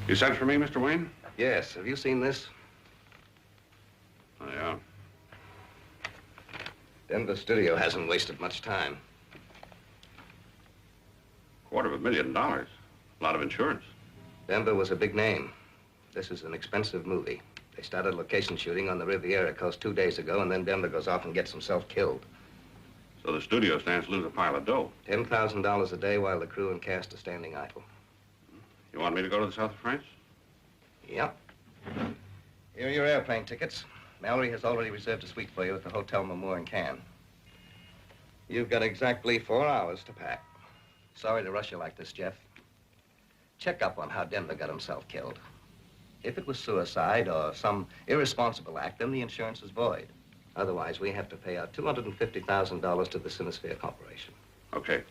You sent for me, Mr. Wayne? Yes. Have you seen this? Oh, yeah. Denver studio hasn't wasted much time. $250,000. A lot of insurance. Denver was a big name. This is an expensive movie. They started location shooting on the Riviera coast 2 days ago, and then Denver goes off and gets himself killed. So the studio stands to lose a pile of dough. $10,000 a day while the crew and cast are standing idle. You want me to go to the south of France? Yep. Here are your airplane tickets. Mallory has already reserved a suite for you at the Hotel Mammour in Cannes. You've got exactly 4 hours to pack. Sorry to rush you like this, Jeff. Check up on how Denver got himself killed. If it was suicide or some irresponsible act, then the insurance is void. Otherwise, we have to pay out $250,000 to the Sinosphere Corporation. Okay.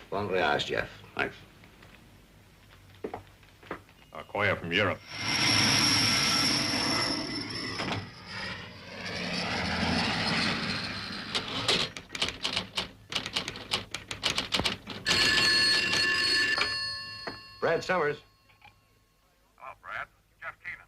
Bon voyage, Jeff. Thanks. Koya from Europe. Brad Summers. Hello, Brad. Jeff Keenan.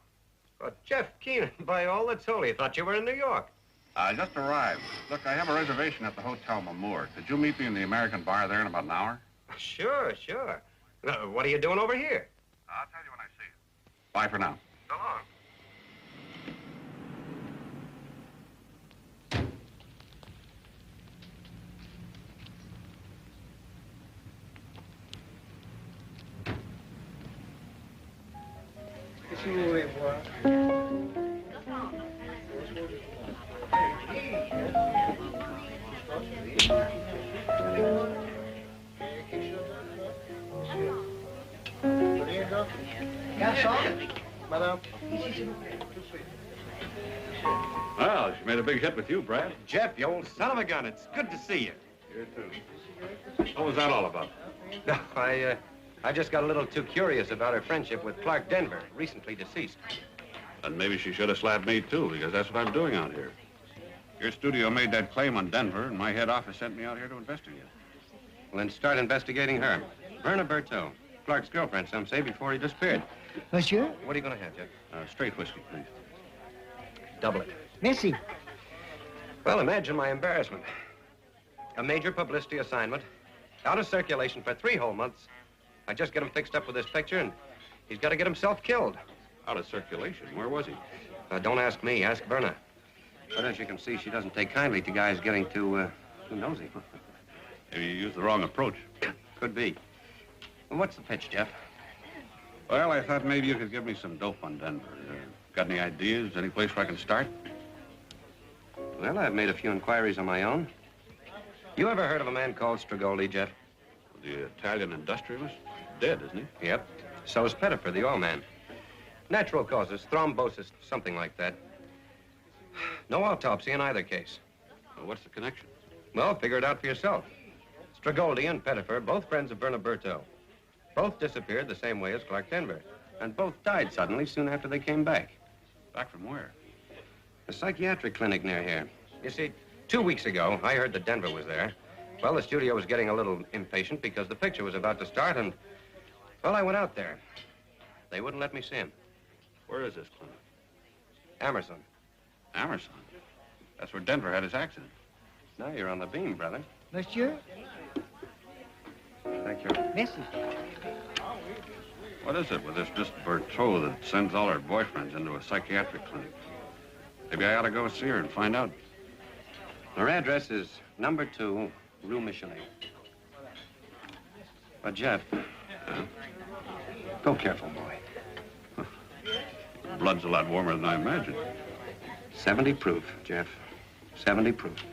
Oh, Jeff Keenan, by all that's holy. I thought you were in New York. I just arrived. Look, I have a reservation at the Hotel Mammour. Could you meet me in the American bar there in about an hour? Sure, sure. What are you doing over here? I'll tell you when I see you. Bye for now. So long. Si vous voulez voir. Garçon, madame. Well, she made a big hit with you, Brad. Jeff, you old son of a gun, it's good to see you. You too. What was that all about? No, I just got a little too curious about her friendship with Clark Denver, recently deceased. And maybe she should have slapped me, too, because that's what I'm doing out here. Your studio made that claim on Denver, and my head office sent me out here to investigate. Well, then start investigating her. Verna Berteau, Clark's girlfriend, some say, before he disappeared. Monsieur? What are you going to have, Jeff? Straight whiskey, please. Double it. Merci. Well, imagine my embarrassment. A major publicity assignment, out of circulation for 3 whole months. I just get him fixed up with this picture, and he's got to get himself killed. Out of circulation? Where was he? Don't ask me, ask Verna. But as you can see, she doesn't take kindly to guys getting too nosy. Maybe you used the wrong approach. Could be. Well, what's the pitch, Jeff? Well, I thought maybe you could give me some dope on Denver. Got any ideas? Any place where I can start? Well, I've made a few inquiries on my own. You ever heard of a man called Strigoldi, Jeff? The Italian industrialist? Dead, isn't he? Yep. So is Pettifer, the oil man. Natural causes, thrombosis, something like that. No autopsy in either case. Well, what's the connection? Well, figure it out for yourself. Strigoldi and Pettifer, both friends of Verna Berteau. Both disappeared the same way as Clark Denver. And both died suddenly soon after they came back. Back from where? A psychiatric clinic near here. You see, 2 weeks ago, I heard that Denver was there. Well, the studio was getting a little impatient because the picture was about to start, and, well, I went out there. They wouldn't let me see him. Where is this clinic? Amerson. Amerson? That's where Denver had his accident. Now you're on the beam, brother. Monsieur? Thank you. Merci. What is it with this Miss Berteau that sends all her boyfriends into a psychiatric clinic? Maybe I ought to go see her and find out. Her address is number 2, Rue Michelet. But, Jeff, go careful, boy. Blood's a lot warmer than I imagined. 70 proof, Jeff. 70 proof.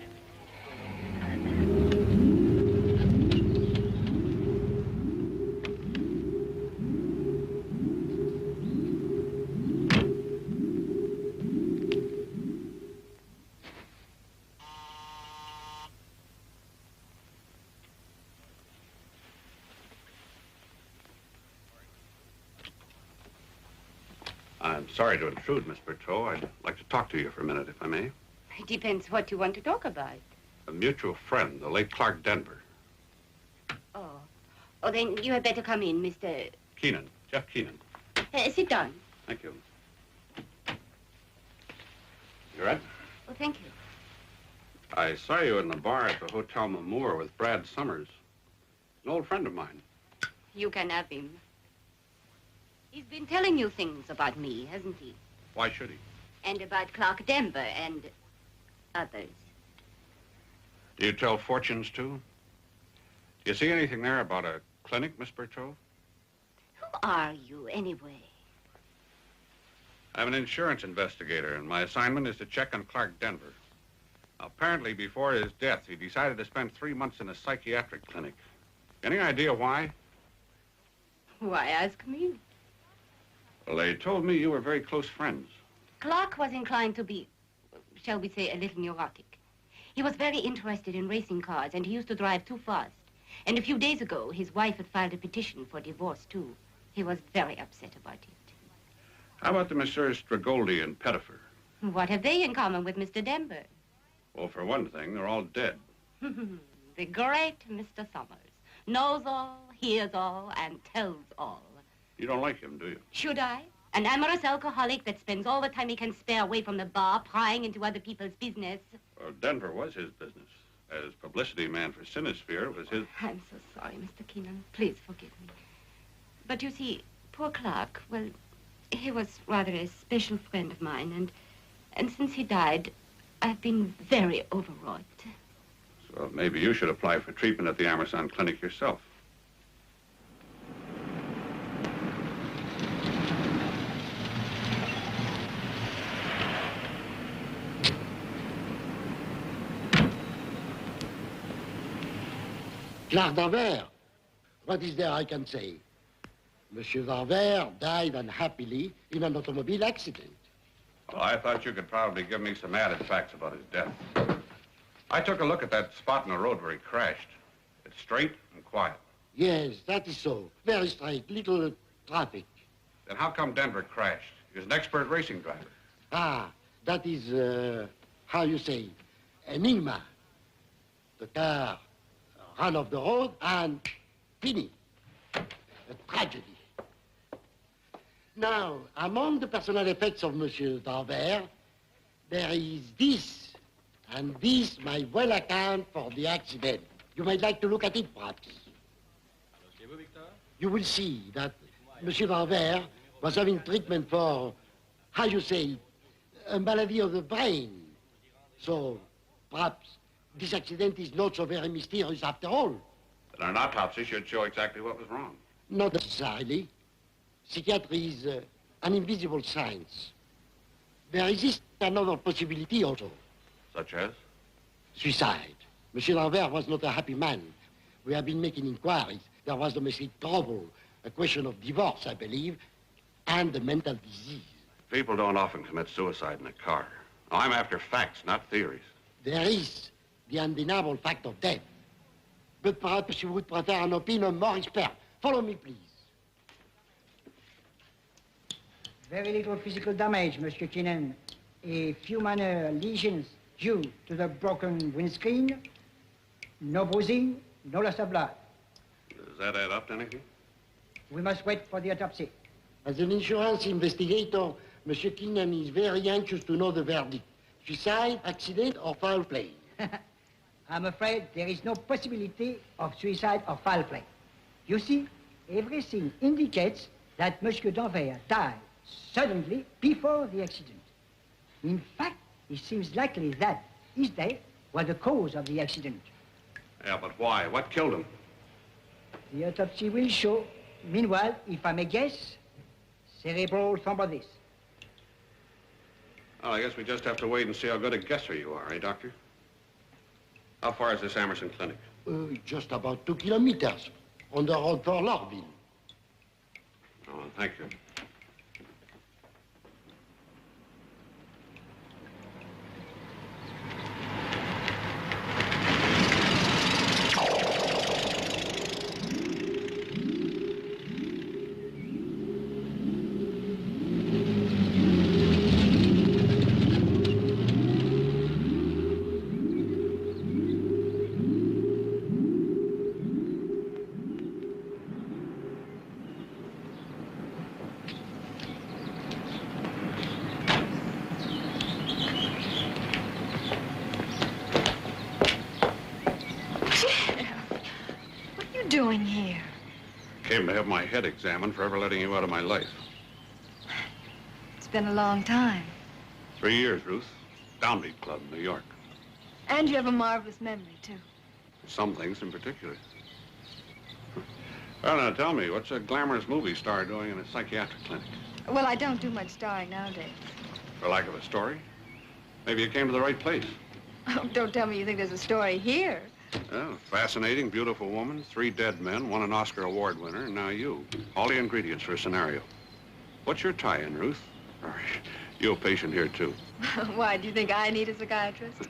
I'm sorry to intrude, Miss Berteau. I'd like to talk to you for a minute, if I may. It depends what you want to talk about. A mutual friend, the late Clark Denver. Oh. Oh, then you had better come in, Mr. Keenan. Jeff Keenan. Sit down. Thank you. You right? Oh, thank you. I saw you in the bar at the Hotel Mamour with Brad Summers. An old friend of mine. You can have him. He's been telling you things about me, hasn't he? Why should he? And about Clark Denver and others. Do you tell fortunes, too? Do you see anything there about a clinic, Miss Bertrand? Who are you, anyway? I'm an insurance investigator, and my assignment is to check on Clark Denver. Apparently, before his death, he decided to spend 3 months in a psychiatric clinic. Any idea why? Why ask me? Well, they told me you were very close friends. Clark was inclined to be, shall we say, a little neurotic. He was very interested in racing cars, and he used to drive too fast. And a few days ago, his wife had filed a petition for divorce, too. He was very upset about it. How about the Messrs. Stragoldi and Pettifer? What have they in common with Mr. Denver? Well, for one thing, they're all dead. The great Mr. Summers knows all, hears all, and tells all. You don't like him, do you? Should I? An amorous alcoholic that spends all the time he can spare away from the bar prying into other people's business. Well, Denver was his business. As publicity man for Sinisphere, it was his... I'm so sorry, Mr. Keenan. Please forgive me. But you see, poor Clark, well, he was rather a special friend of mine, and since he died, I've been very overwrought. So maybe you should apply for treatment at the Amerson Clinic yourself. Clark Denver. What is there I can say? Monsieur Denver died unhappily in an automobile accident. Well, I thought you could probably give me some added facts about his death. I took a look at that spot in the road where he crashed. It's straight and quiet. Yes, that is so. Very straight, little traffic. Then how come Denver crashed? He was an expert racing driver. Ah, that is, how you say, enigma. The car ran off the road and finished. A tragedy. Now, among the personal effects of Monsieur Denver, there is this, and this may well account for the accident. You might like to look at it, perhaps. You will see that Monsieur Denver was having treatment for, how you say, a malady of the brain. So, perhaps, this accident is not so very mysterious after all. Then an autopsy should show exactly what was wrong. Not necessarily. Psychiatry is an invisible science. There exists another possibility also. Such as? Suicide. Monsieur Denver was not a happy man. We have been making inquiries. There was domestic trouble, a question of divorce, I believe, and a mental disease. People don't often commit suicide in a car. I'm after facts, not theories. There is the undeniable fact of death. But perhaps you would prefer an opinion more expert. Follow me, please. Very little physical damage, Monsieur Keenan. A few minor lesions due to the broken windscreen. No bruising, no loss of blood. Does that add up to anything? We must wait for the autopsy. As an insurance investigator, Monsieur Keenan is very anxious to know the verdict. Suicide, accident, or foul play. I'm afraid there is no possibility of suicide or foul play. You see, everything indicates that Monsieur Denver died suddenly before the accident. In fact, it seems likely that his death was the cause of the accident. Yeah, but why? What killed him? The autopsy will show. Meanwhile, if I may guess, cerebral thrombosis. Well, I guess we just have to wait and see how good a guesser you are, eh, Doctor? How far is this Amerson Clinic? Just about 2 kilometers on the road for Lorville. Oh, thank you. doing here? Came to have my head examined for ever letting you out of my life. It's been a long time. 3 years, Ruth. Downbeat Club, New York. And you have a marvelous memory, too. Some things in particular. Well, now tell me, what's a glamorous movie star doing in a psychiatric clinic? Well, I don't do much starring nowadays. For lack of a story? Maybe you came to the right place. Oh, don't tell me you think there's a story here. Oh, fascinating, beautiful woman, 3 dead men, 1 an Oscar Award winner, and now you. All the ingredients for a scenario. What's your tie-in, Ruth? Or you a patient here, too? Why, do you think I need a psychiatrist?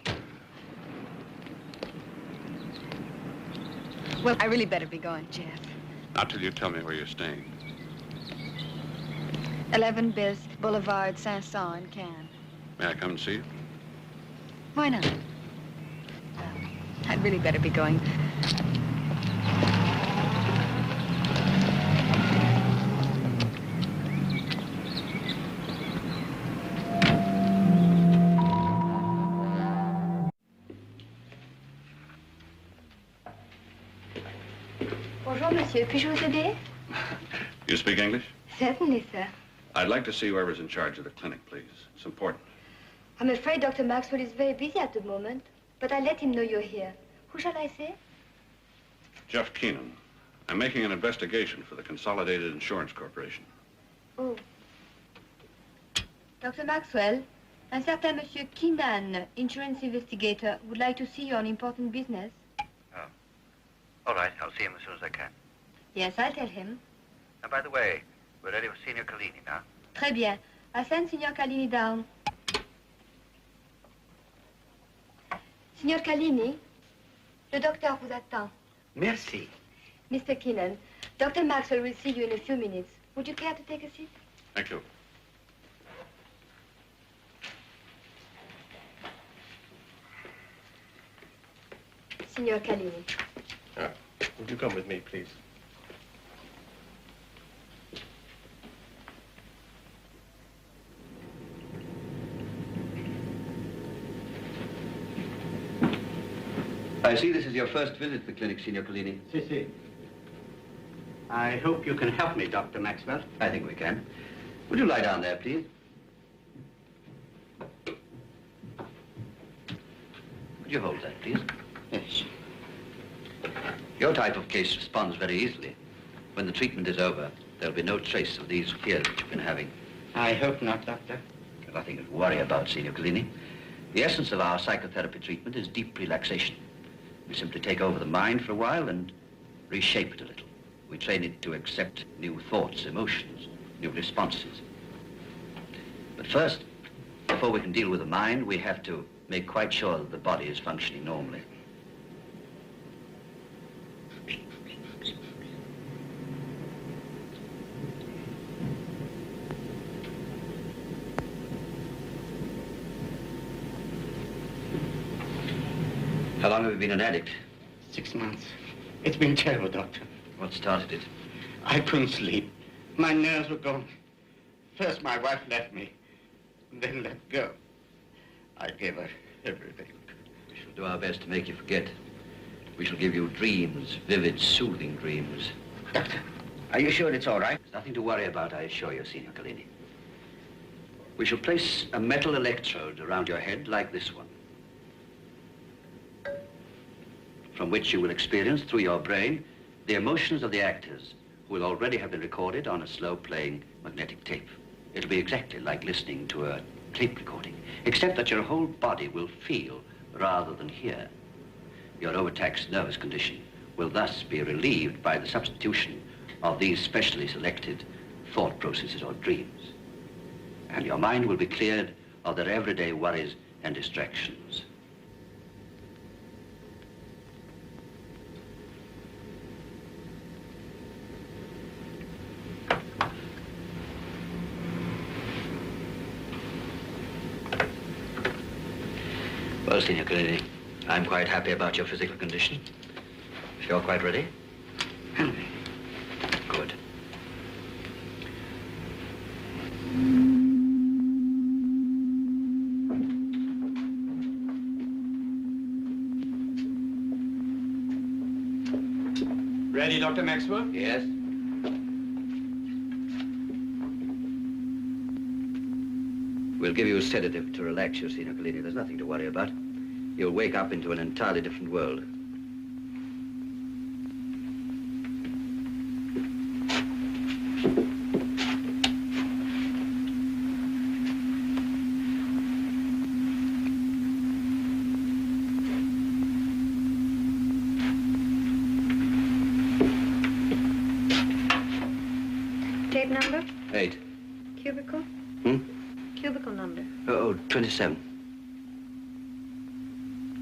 Well, I really better be going, Jeff. Not till you tell me where you're staying. 11 Bis Boulevard Saint-Saëns in Cannes. May I come and see you? Why not? I'd really better be going. Bonjour, monsieur. Puis-je vous aider? You speak English? Certainly, sir. I'd like to see whoever's in charge of the clinic, please. It's important. I'm afraid Dr. Maxwell is very busy at the moment, but I'll let him know you're here. Who shall I say? Jeff Keenan. I'm making an investigation for the Consolidated Insurance Corporation. Oh. Dr. Maxwell, un certain Monsieur Keenan, insurance investigator, would like to see you on important business. Oh. All right, I'll see him as soon as I can. Yes, I'll tell him. And by the way, we're ready for Signor Collini now. Très bien. I'll send Signor Calini down. Signor Calini, le docteur vous attend. Merci. Mr. Keenan, Dr. Maxwell will see you in a few minutes. Would you care to take a seat? Thank you. Signor Calini. Would you come with me, please? I see this is your first visit to the clinic, Signor Collini. Si. I hope you can help me, Dr. Maxwell. I think we can. Would you lie down there, please? Could you hold that, please? Yes. Your type of case responds very easily. When the treatment is over, there'll be no trace of these fears that you've been having. I hope not, Doctor. Nothing to worry about, Signor Collini. The essence of our psychotherapy treatment is deep relaxation. We simply take over the mind for a while and reshape it a little. We train it to accept new thoughts, emotions, new responses. But first, before we can deal with the mind, we have to make quite sure that the body is functioning normally. How long have you been an addict? 6 months. It's been terrible, Doctor. What started it? I couldn't sleep. My nerves were gone. First, my wife left me, then let go. I gave her everything. We shall do our best to make you forget. We shall give you dreams, vivid, soothing dreams. Doctor, are you sure it's all right? There's nothing to worry about, I assure you, Signor Collini. We shall place a metal electrode around your head like this one, from which you will experience through your brain the emotions of the actors who will already have been recorded on a slow-playing magnetic tape. It'll be exactly like listening to a tape recording, except that your whole body will feel rather than hear. Your overtaxed nervous condition will thus be relieved by the substitution of these specially selected thought processes or dreams. And your mind will be cleared of their everyday worries and distractions. Well, Signor Collini, I'm quite happy about your physical condition. If you're quite ready. Good. Ready, Dr. Maxwell? Yes? We'll give you a sedative to relax you, Signor Collini. There's nothing to worry about. You'll wake up into an entirely different world. Tape number? 8. Cubicle? Cubicle number. Oh, 27.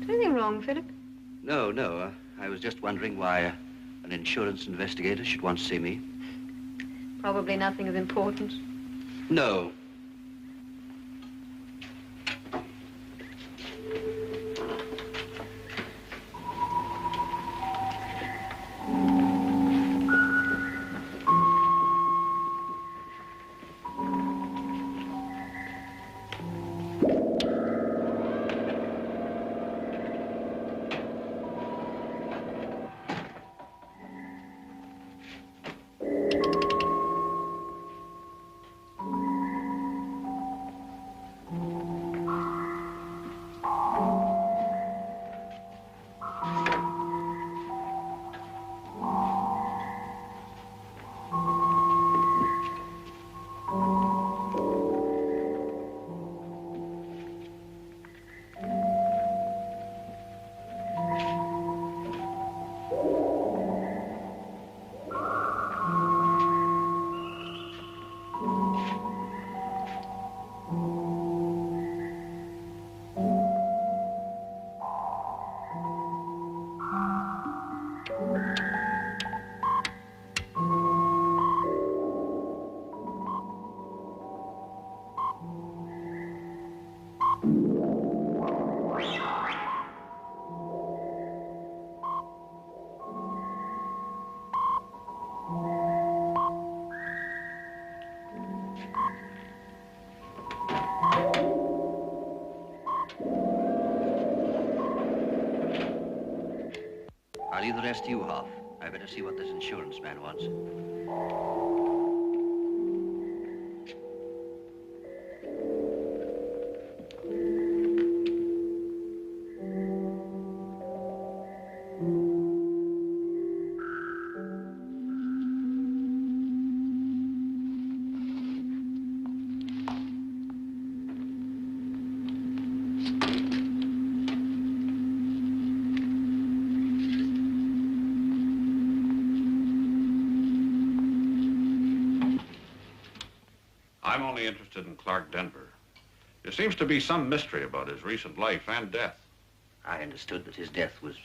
Is anything wrong, Philip? No. I was just wondering why an insurance investigator should want to see me. Probably nothing of importance. No. I'll leave the rest to you, Hoff. I better see what this insurance man wants. I'm only interested in Clark Denver. There seems to be some mystery about his recent life and death. I understood that his death was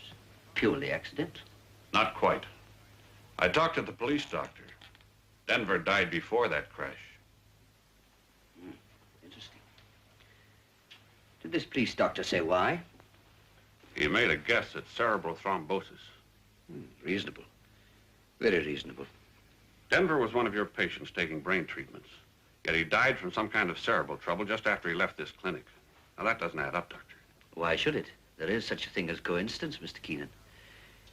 purely accidental. Not quite. I talked to the police doctor. Denver died before that crash. Interesting. Did this police doctor say why? He made a guess at cerebral thrombosis. Reasonable. Very reasonable. Denver was one of your patients taking brain treatments. Yet he died from some kind of cerebral trouble just after he left this clinic. Now, that doesn't add up, Doctor. Why should it? There is such a thing as coincidence, Mr. Keenan.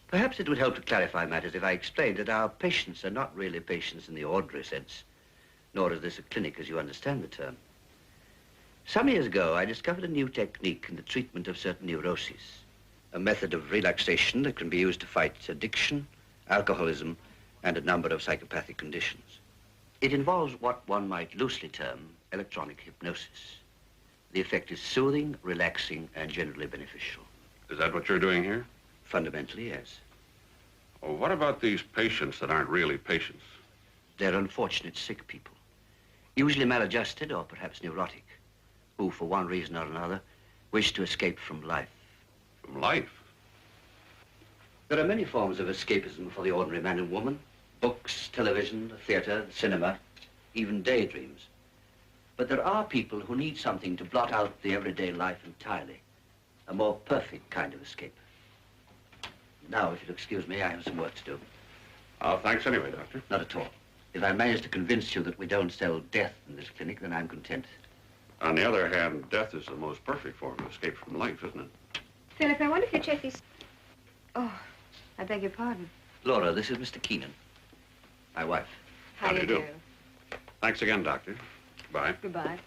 Perhaps it would help to clarify matters if I explained that our patients are not really patients in the ordinary sense, nor is this a clinic as you understand the term. Some years ago, I discovered a new technique in the treatment of certain neuroses, a method of relaxation that can be used to fight addiction, alcoholism, and a number of psychopathic conditions. It involves what one might loosely term electronic hypnosis. The effect is soothing, relaxing, and generally beneficial. Is that what you're doing here? Fundamentally, yes. Oh, what about these patients that aren't really patients? They're unfortunate sick people, usually maladjusted or perhaps neurotic, who, for one reason or another, wish to escape from life. From life? There are many forms of escapism for the ordinary man and woman. Books, television, theater, cinema, even daydreams. But there are people who need something to blot out the everyday life entirely. A more perfect kind of escape. Now, if you'll excuse me, I have some work to do. Oh, thanks anyway, Doctor. Not at all. If I manage to convince you that we don't sell death in this clinic, then I'm content. On the other hand, death is the most perfect form of escape from life, isn't it? Philip, I wonder if you check these... Oh, I beg your pardon. Laura, this is Mr. Keenan. My wife. How do you do? Thanks again, Doctor. Bye. Goodbye.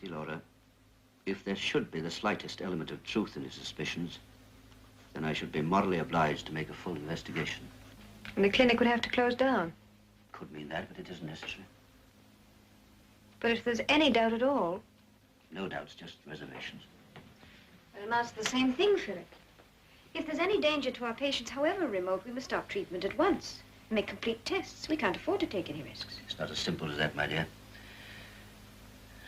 See, Laura, if there should be the slightest element of truth in his suspicions, then I should be morally obliged to make a full investigation. And the clinic would have to close down. Could mean that, but it isn't necessary. But if there's any doubt at all... No doubts, just reservations. It amounts to the same thing, Philip. If there's any danger to our patients, however remote, we must stop treatment at once. Make complete tests. We can't afford to take any risks. It's not as simple as that, my dear.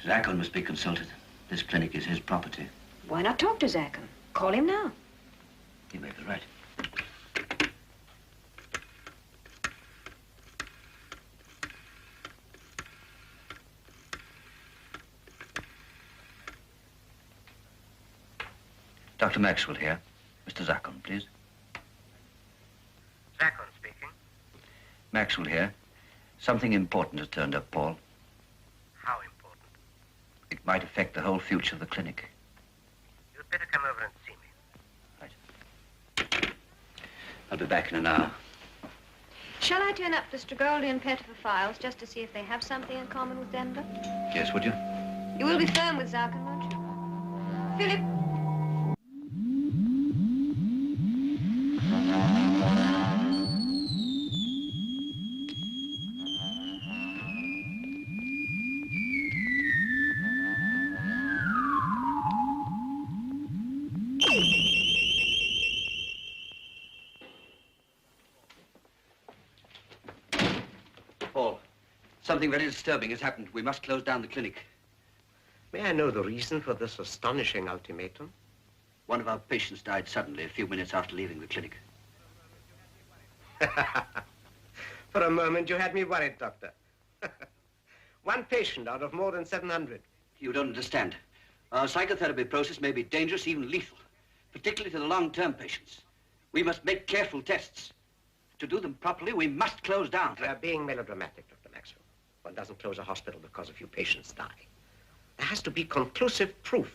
Zacon must be consulted. This clinic is his property. Why not talk to Zacon? Call him now. He may be right. Dr. Maxwell here. Mr. Zacon, please. Zacon speaking. Maxwell here. Something important has turned up, Paul. How important? It might affect the whole future of the clinic. You'd better come over and see me. Right. I'll be back in an hour. Shall I turn up the Strigoldi and Pettifer files just to see if they have something in common with Denver? Yes, would you? You will be firm with Zacon, won't you? Philip. Paul, something very disturbing has happened. We must close down the clinic. May I know the reason for this astonishing ultimatum? One of our patients died suddenly a few minutes after leaving the clinic. For a moment, you had me worried, Doctor. One patient out of more than 700. You don't understand. Our psychotherapy process may be dangerous, even lethal, particularly to the long-term patients. We must make careful tests. To do them properly, we must close down. You are being melodramatic, Dr. Maxwell. One doesn't close a hospital because a few patients die. There has to be conclusive proof.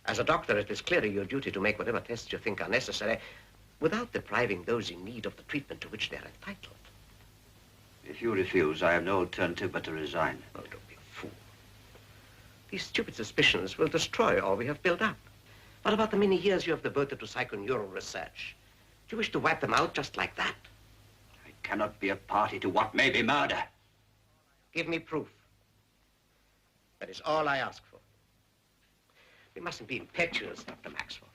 As a doctor, it is clearly your duty to make whatever tests you think are necessary without depriving those in need of the treatment to which they're entitled. If you refuse, I have no alternative but to resign. Oh, don't be a fool. These stupid suspicions will destroy all we have built up. What about the many years you have devoted to psychoneural research? Do you wish to wipe them out just like that? I cannot be a party to what may be murder. Give me proof. That is all I ask for. We mustn't be impetuous, Dr. Maxwell.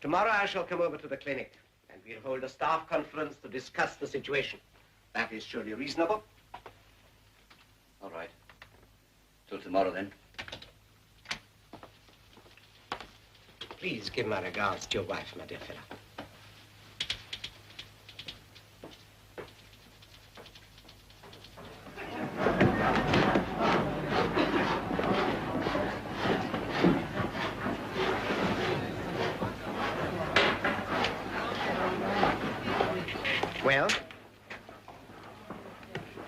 Tomorrow I shall come over to the clinic, and we'll hold a staff conference to discuss the situation. That is surely reasonable. All right. Till tomorrow, then. Please give my regards to your wife, my dear fellow. Well?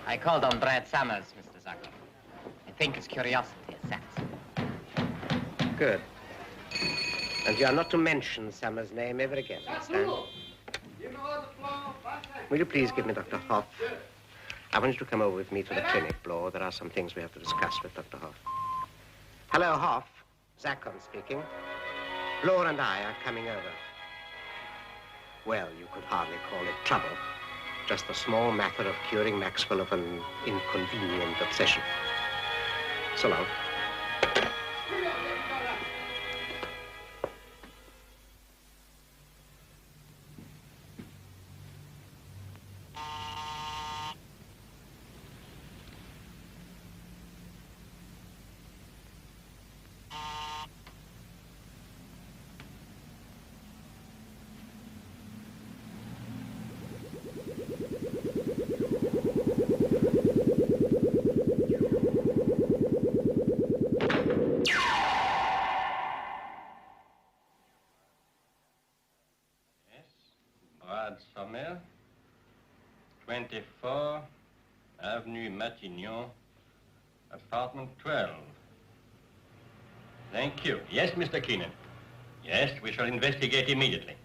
I called on Brad Summers, Mr. Zucker. I think his curiosity is satisfied. Good. And you are not to mention Summers' name ever again, understand? Will you please give me Dr. Hoff? I want you to come over with me to the clinic, Blore. There are some things we have to discuss with Dr. Hoff. Hello, Hoff. Zakon speaking. Blore and I are coming over. Well, you could hardly call it trouble. Just a small matter of curing Maxwell of an inconvenient obsession. So long. Sommer, 24 Avenue Matignon, apartment 12. Thank you. Yes, Mr. Keenan. Yes, we shall investigate immediately.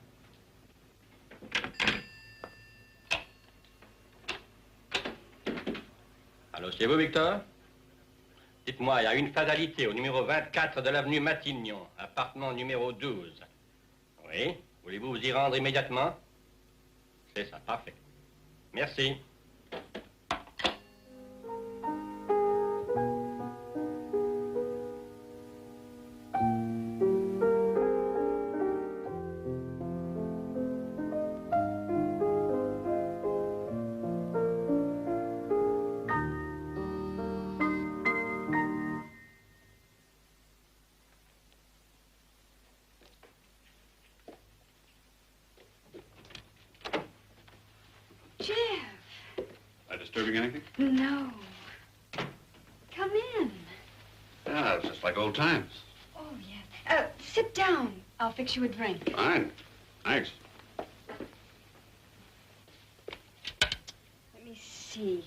Allô, c'est vous, Victor? Dites-moi, il y a une fatalité au numéro 24 de l'avenue Matignon, appartement numéro 12. Oui? Voulez-vous vous y rendre immédiatement? C'est ça, parfait. Merci. Disturbing anything? No. Come in. Yeah, it's just like old times. Oh, yeah. Sit down. I'll fix you a drink. Fine. Thanks. Let me see.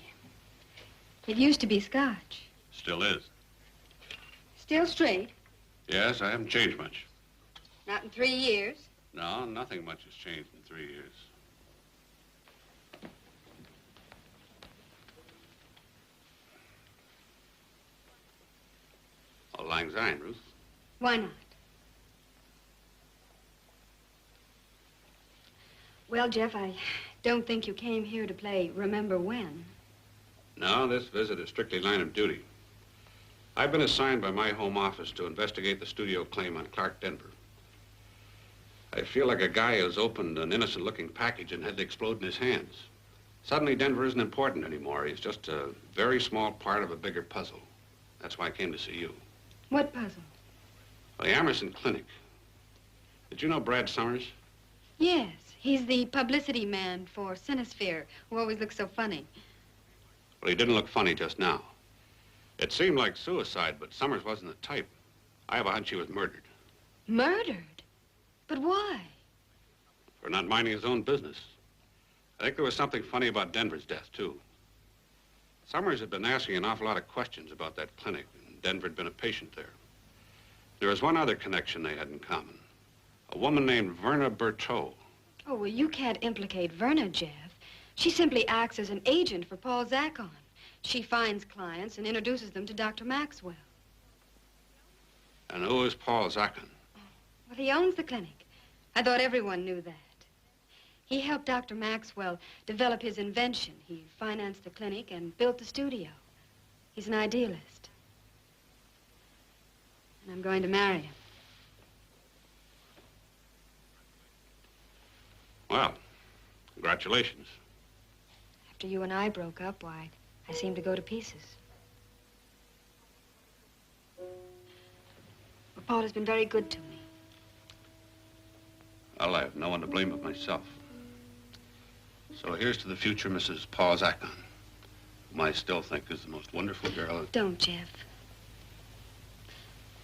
It used to be Scotch. Still is. Still straight? Yes, I haven't changed much. Not in 3 years? No, nothing much has changed in 3 years. Auld Lang Syne, Ruth. Why not? Well, Jeff, I don't think you came here to play Remember When. No, this visit is strictly line of duty. I've been assigned by my home office to investigate the studio claim on Clark Denver. I feel like a guy who's opened an innocent-looking package and had to explode in his hands. Suddenly, Denver isn't important anymore. He's just a very small part of a bigger puzzle. That's why I came to see you. What puzzle? Well, the Amerson Clinic. Did you know Brad Summers? Yes, he's the publicity man for Cinesphere, who always looks so funny. Well, he didn't look funny just now. It seemed like suicide, but Summers wasn't the type. I have a hunch he was murdered. Murdered? But why? For not minding his own business. I think there was something funny about Denver's death, too. Summers had been asking an awful lot of questions about that clinic, and Denver had been a patient there. There was one other connection they had in common. A woman named Verna Berteau. Oh, well, you can't implicate Verna, Jeff. She simply acts as an agent for Paul Zakon. She finds clients and introduces them to Dr. Maxwell. And who is Paul Zakon? Well, he owns the clinic. I thought everyone knew that. He helped Dr. Maxwell develop his invention. He financed the clinic and built the studio. He's an idealist. And I'm going to marry him. Well, congratulations. After you and I broke up, why, I seemed to go to pieces. Paul has been very good to me. Well, I have no one to blame but myself. So here's to the future Mrs. Paul Zakon, whom I still think is the most wonderful girl. Don't, Jeff.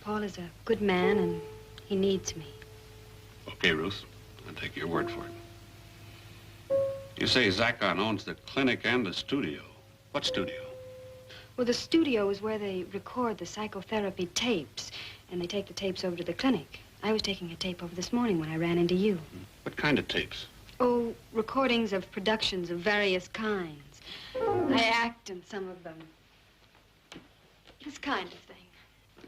Paul is a good man, and he needs me. Okay, Ruth. I'll take your word for it. You say Zakon owns the clinic and the studio. What studio? Well, the studio is where they record the psychotherapy tapes, and they take the tapes over to the clinic. I was taking a tape over this morning when I ran into you. What kind of tapes? Oh, recordings of productions of various kinds. I act in some of them. This kind of thing.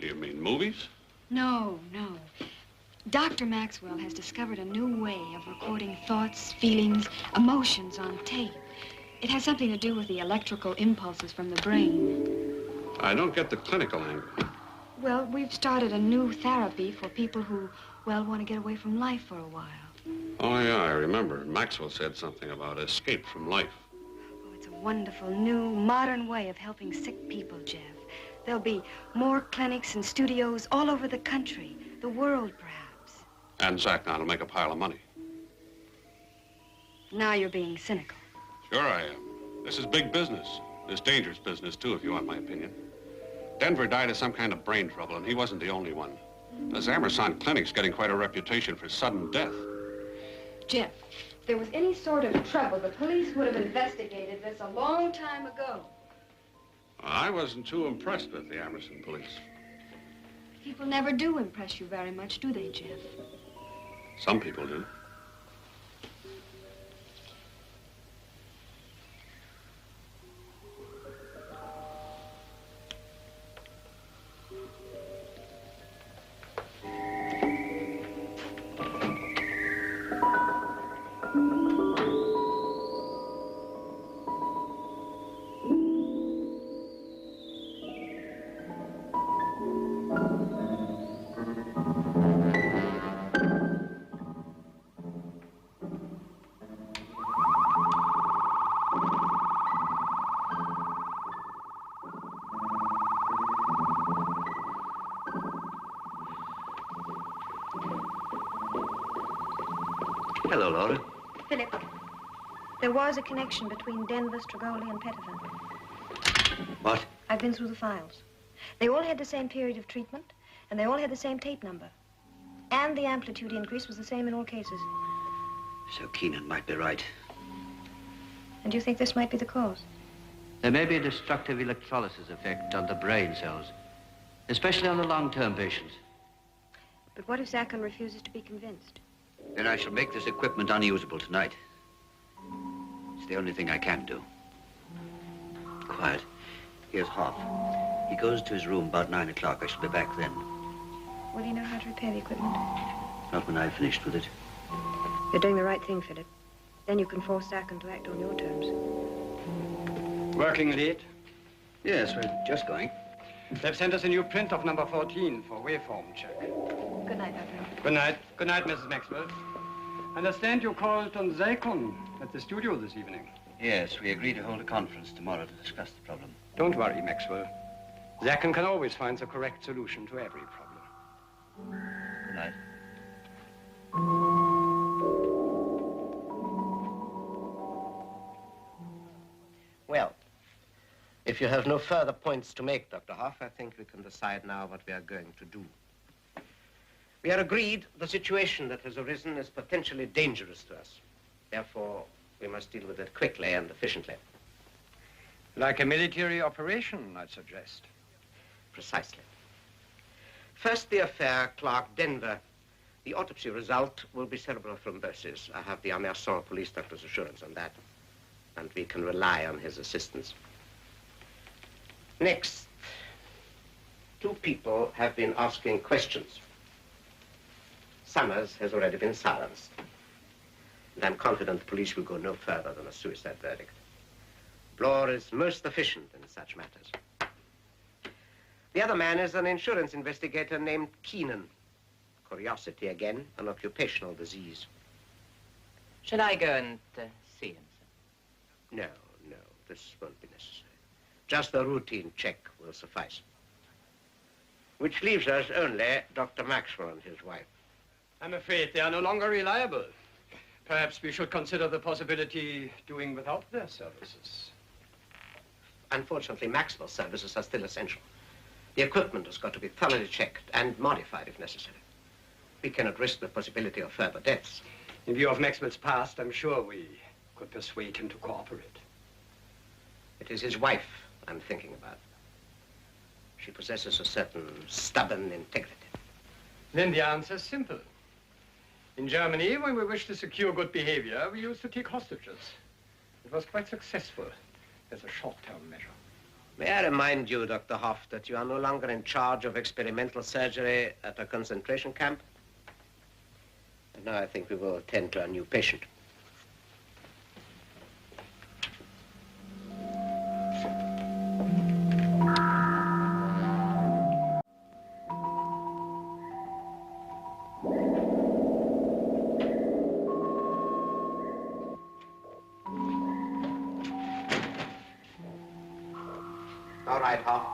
Do you mean movies? No, no. Dr. Maxwell has discovered a new way of recording thoughts, feelings, emotions on tape. It has something to do with the electrical impulses from the brain. I don't get the clinical angle. Well, we've started a new therapy for people who, well, want to get away from life for a while. Oh, yeah, I remember. Maxwell said something about escape from life. Oh, it's a wonderful, new, modern way of helping sick people, Jeff. There'll be more clinics and studios all over the country, the world, perhaps. And Zakon will make a pile of money. Now you're being cynical. Sure I am. This is big business. It's dangerous business, too, if you want my opinion. Denver died of some kind of brain trouble, and he wasn't the only one. The Zamerson Clinic's getting quite a reputation for sudden death. Jeff, if there was any sort of trouble, the police would have investigated this a long time ago. I wasn't too impressed with the Amerson police. People never do impress you very much, do they, Jeff? Some people do. Hello, Laura. Philip, there was a connection between Denver, Strigoli, and Pettifer. What? I've been through the files. They all had the same period of treatment, and they all had the same tape number. And the amplitude increase was the same in all cases. So Keenan might be right. And you think this might be the cause? There may be a destructive electrolysis effect on the brain cells, especially on the long-term patients. But what if Zakon refuses to be convinced? Then I shall make this equipment unusable tonight. It's the only thing I can do. Quiet. Here's Hoff. He goes to his room about 9 o'clock. I shall be back then. Will you know how to repair the equipment? Not when I've finished with it. You're doing the right thing, Philip. Then you can force Zakon to act on your terms. Working late? Yes, we're just going. They've sent us a new print of number 14 for waveform check. Good night, my friend. Good night. Good night, Mrs. Maxwell. I understand you called on Zakon at the studio this evening. Yes, we agreed to hold a conference tomorrow to discuss the problem. Don't worry, Maxwell. Zakon can always find the correct solution to every problem. Good night. Well, if you have no further points to make, Dr. Hoff, I think we can decide now what we are going to do. We are agreed the situation that has arisen is potentially dangerous to us. Therefore, we must deal with it quickly and efficiently. Like a military operation, I'd suggest. Precisely. First, the affair, Clark Denver. The autopsy result will be cerebral thrombosis. I have the Amerson police doctor's assurance on that, and we can rely on his assistance. Next, 2 people have been asking questions. Summers has already been silenced, and I'm confident the police will go no further than a suicide verdict. Bloor is most efficient in such matters. The other man is an insurance investigator named Keenan. Curiosity again, an occupational disease. Shall I go and see him, sir? No, no, this won't be necessary. Just a routine check will suffice. Which leaves us only Dr. Maxwell and his wife. I'm afraid they are no longer reliable. Perhaps we should consider the possibility doing without their services. Unfortunately, Maxwell's services are still essential. The equipment has got to be thoroughly checked and modified if necessary. We cannot risk the possibility of further deaths. In view of Maxwell's past, I'm sure we could persuade him to cooperate. It is his wife I'm thinking about. She possesses a certain stubborn integrity. Then the answer's simple. In Germany, when we wish to secure good behavior, we used to take hostages. It was quite successful as a short-term measure. May I remind you, Dr. Hoff, that you are no longer in charge of experimental surgery at a concentration camp? And now I think we will attend to our new patient. All right, Hoff.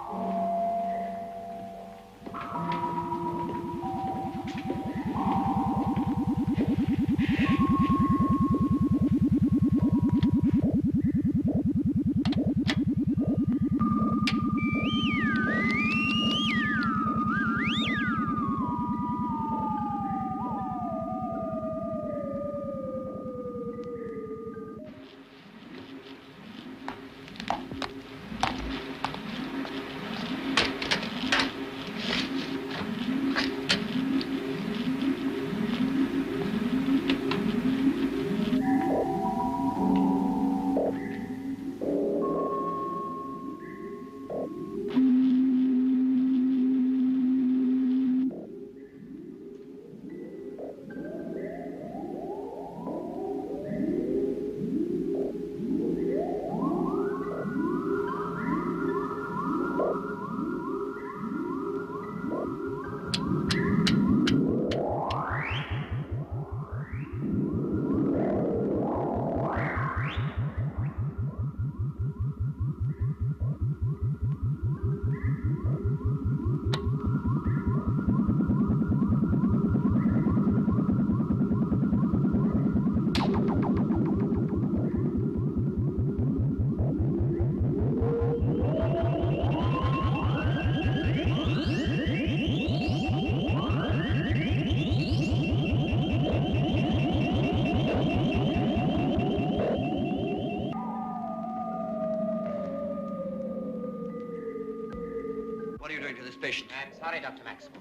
What are you doing to this patient? I'm sorry, Dr. Maxwell.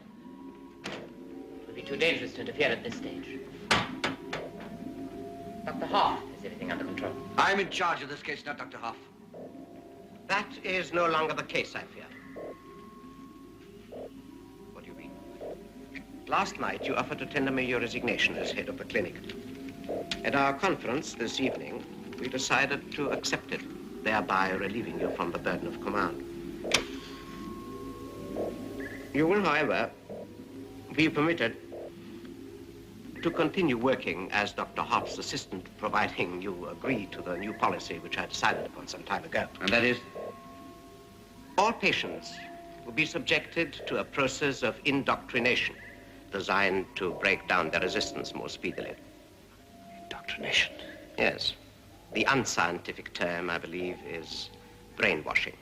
It would be too dangerous to interfere at this stage. Dr. Hoff, is everything under control? I'm in charge of this case, not Dr. Hoff. That is no longer the case, I fear. What do you mean? Last night, you offered to tender me your resignation as head of the clinic. At our conference this evening, we decided to accept it, thereby relieving you from the burden of command. You will, however, be permitted to continue working as Dr. Hoff's assistant, providing you agree to the new policy which I decided upon some time ago. And that is? All patients will be subjected to a process of indoctrination designed to break down their resistance more speedily. Indoctrination? Yes. The unscientific term, I believe, is brainwashing.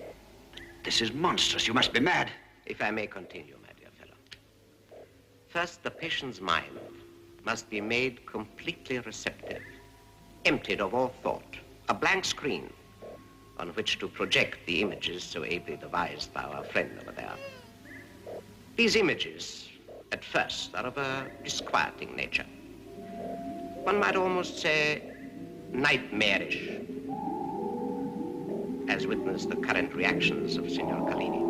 This is monstrous. You must be mad. If I may continue, my dear fellow. First, the patient's mind must be made completely receptive, emptied of all thought, a blank screen on which to project the images so ably devised by our friend over there. These images, at first, are of a disquieting nature. One might almost say nightmarish, as witness the current reactions of Signor Callini.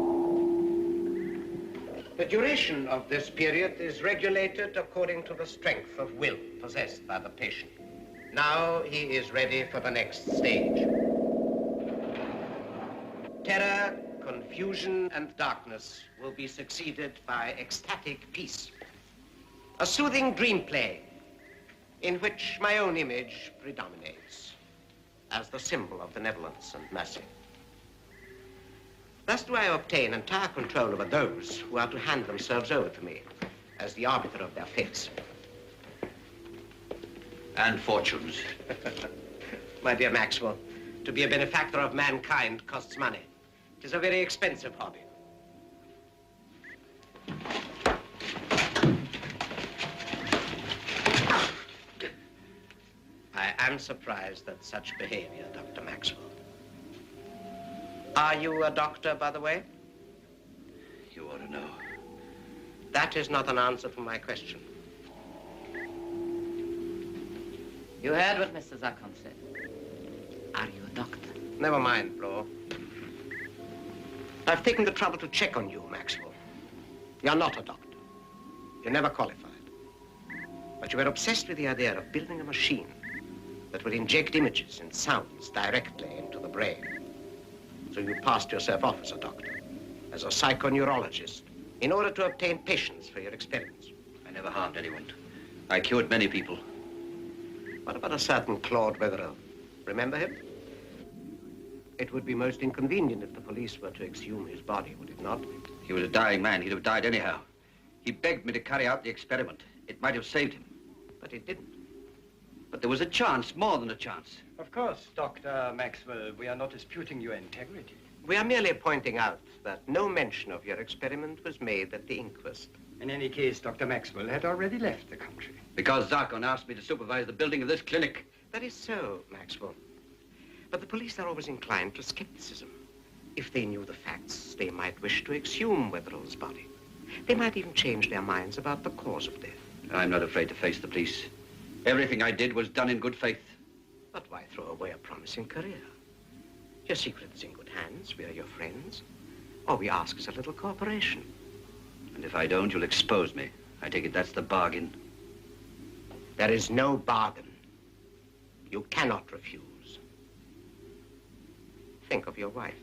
The duration of this period is regulated according to the strength of will possessed by the patient. Now he is ready for the next stage. Terror, confusion, and darkness will be succeeded by ecstatic peace. A soothing dream play in which my own image predominates as the symbol of benevolence and mercy. Thus do I obtain entire control over those who are to hand themselves over to me as the arbiter of their fates. And fortunes. My dear Maxwell, to be a benefactor of mankind costs money. It is a very expensive hobby. I am surprised at such behavior, Dr. Maxwell. Are you a doctor, by the way? You ought to know. That is not an answer to my question. You heard what Mr. Zakon said. Are you a doctor? Never mind, Flo. I've taken the trouble to check on you, Maxwell. You're not a doctor. You never qualified. But you were obsessed with the idea of building a machine that would inject images and sounds directly into the brain. So you passed yourself off as a doctor, as a psychoneurologist, in order to obtain patients for your experiments. I never harmed anyone. I cured many people. What about a certain Claude Wetherell? Remember him? It would be most inconvenient if the police were to exhume his body, would it not? He was a dying man. He'd have died anyhow. He begged me to carry out the experiment. It might have saved him. But it didn't. But there was a chance, more than a chance. Of course, Dr. Maxwell, we are not disputing your integrity. We are merely pointing out that no mention of your experiment was made at the inquest. In any case, Dr. Maxwell had already left the country. Because Zakon asked me to supervise the building of this clinic. That is so, Maxwell. But the police are always inclined to skepticism. If they knew the facts, they might wish to exhume Wetherell's body. They might even change their minds about the cause of death. I'm not afraid to face the police. Everything I did was done in good faith. But why throw away a promising career? Your secret is in good hands. We are your friends. All we ask is a little cooperation. And if I don't, you'll expose me. I take it that's the bargain. There is no bargain. You cannot refuse. Think of your wife.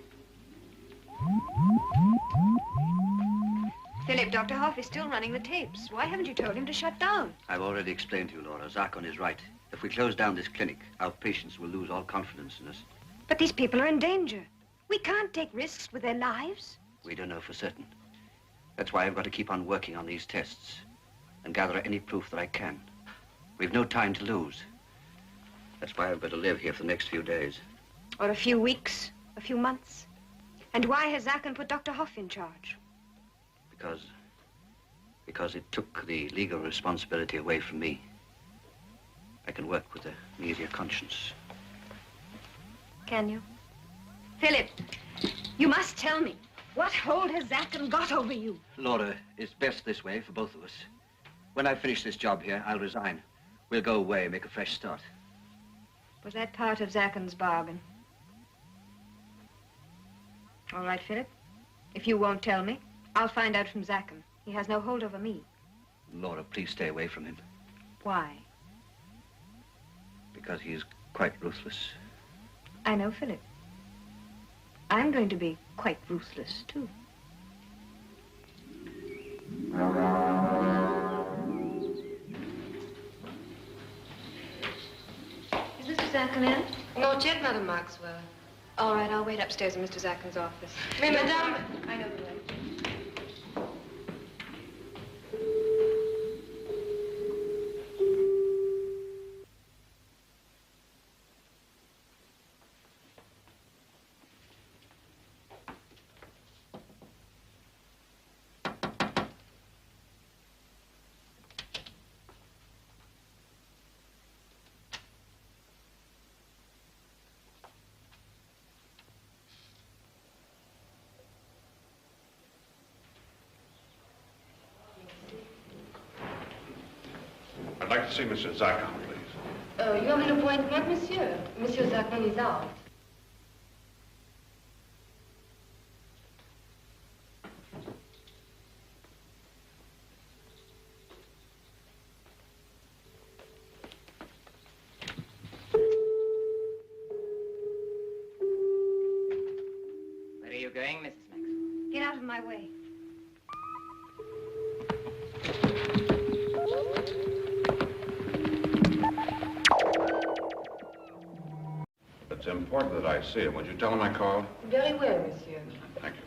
Philip, Dr. Hoff is still running the tapes. Why haven't you told him to shut down? I've already explained to you, Laura. Zakon is right. If we close down this clinic, our patients will lose all confidence in us. But these people are in danger. We can't take risks with their lives. We don't know for certain. That's why I've got to keep on working on these tests and gather any proof that I can. We've no time to lose. That's why I've got to live here for the next few days. Or a few weeks, a few months. And why has Zakon put Dr. Hoff in charge? Because it took the legal responsibility away from me. I can work with an easier conscience. Can you? Philip, you must tell me. What hold has Zakon got over you? Laura, it's best this way for both of us. When I finish this job here, I'll resign. We'll go away and make a fresh start. Was that part of Zakon's bargain? All right, Philip. If you won't tell me, I'll find out from Zakon. He has no hold over me. Laura, please stay away from him. Why? Because he is quite ruthless. I know, Philip. I'm going to be quite ruthless, too. Is Mr. Zakon in? Not yet, Madame Maxwell. All right, I'll wait upstairs in Mr. Zakon's office. Mais, Madame... I know the way. I'd like to see Mr. Zakon, please. You have an appointment, monsieur? Monsieur Zakon is out. Where are you going, Mrs. Maxwell? Get out of my way. It's important that I see him. Would you tell him I called? Very well, monsieur. Thank you.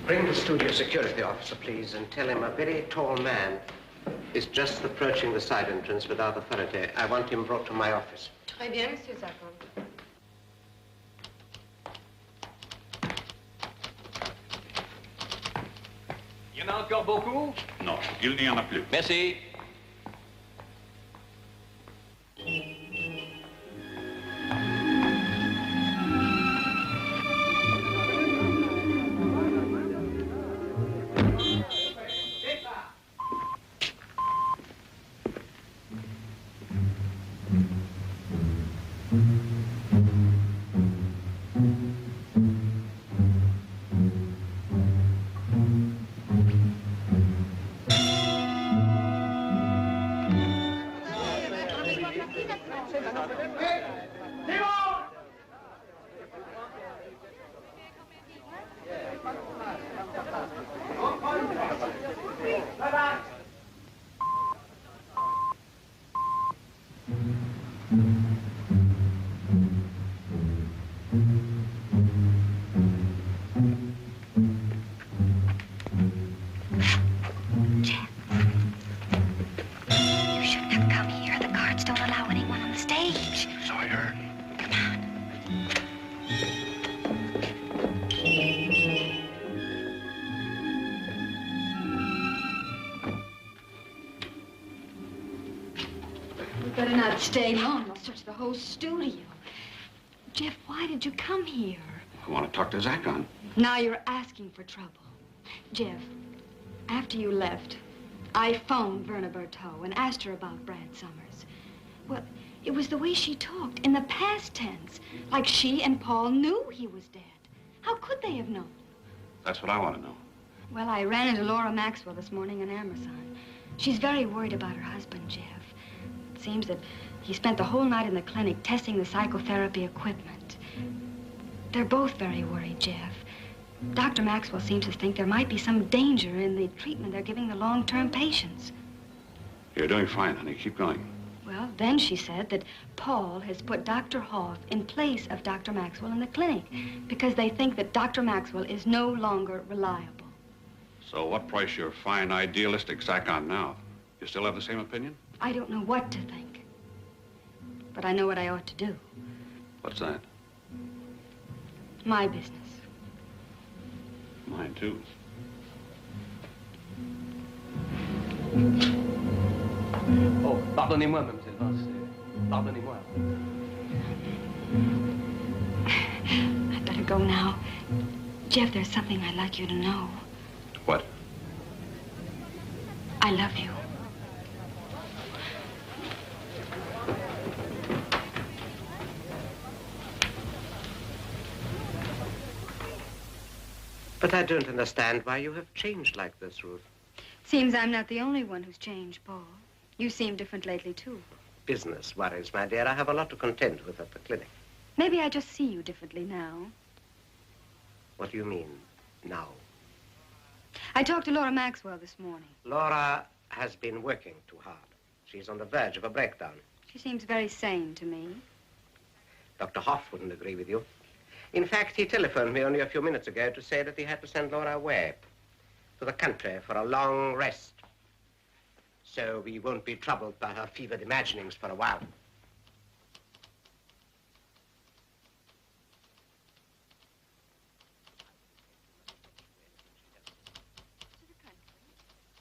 Bring the studio security officer, please, and tell him a very tall man is just approaching the side entrance without authority. I want him brought to my office. Très bien, Monsieur Zacon. Il y en a encore beaucoup? Non, il n'y en a plus. Merci. Better not stay long. I'll search the whole studio. Jeff, why did you come here? I want to talk to Zacon. Now you're asking for trouble. Jeff, after you left, I phoned Verna Berteau and asked her about Brad Summers. Well, it was the way she talked in the past tense, like she and Paul knew he was dead. How could they have known? That's what I want to know. Well, I ran into Laura Maxwell this morning in Amazon. She's very worried about her husband, Jeff. It seems that he spent the whole night in the clinic testing the psychotherapy equipment. They're both very worried, Jeff. Dr. Maxwell seems to think there might be some danger in the treatment they're giving the long-term patients. You're doing fine, honey. Keep going. Well, then she said that Paul has put Dr. Hoff in place of Dr. Maxwell in the clinic because they think that Dr. Maxwell is no longer reliable. So what price your fine, idealistic Zacon now? You still have the same opinion? I don't know what to think, but I know what I ought to do. What's that? My business. Mine, too. Oh, pardonnez-moi, Mademoiselle Vance. Pardonnez-moi. I'd better go now. Jeff, there's something I'd like you to know. What? I love you. But I don't understand why you have changed like this, Ruth. Seems I'm not the only one who's changed, Paul. You seem different lately, too. Business worries, my dear. I have a lot to contend with at the clinic. Maybe I just see you differently now. What do you mean, now? I talked to Laura Maxwell this morning. Laura has been working too hard. She's on the verge of a breakdown. She seems very sane to me. Dr. Hoff wouldn't agree with you. In fact, he telephoned me only a few minutes ago to say that he had to send Laura away to the country for a long rest. So we won't be troubled by her fevered imaginings for a while.